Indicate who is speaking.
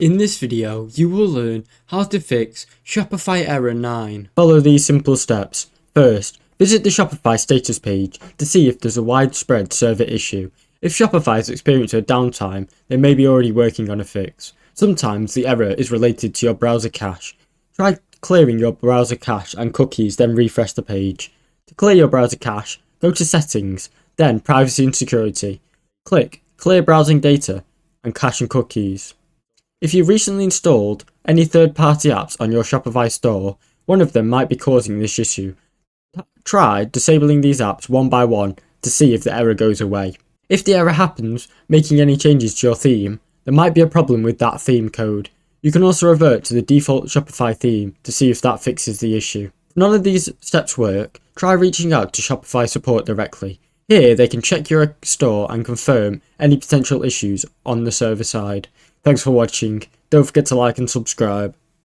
Speaker 1: In this video, you will learn how to fix Shopify error 9.
Speaker 2: Follow these simple steps. First, visit the Shopify status page to see if there's a widespread server issue. If Shopify has experienced a downtime, they may be already working on a fix. Sometimes the error is related to your browser cache. Try clearing your browser cache and cookies, then refresh the page. To clear your browser cache, go to Settings, then Privacy and Security. Click Clear Browsing Data and Cache and Cookies. If you recently installed any third-party apps on your Shopify store, one of them might be causing this issue. Try disabling these apps one by one to see if the error goes away. If the error happens making any changes to your theme, there might be a problem with that theme code. You can also revert to the default Shopify theme to see if that fixes the issue. If none of these steps work, try reaching out to Shopify support directly. Here they can check your store and confirm any potential issues on the server side. Thanks for watching. Don't forget to like and subscribe.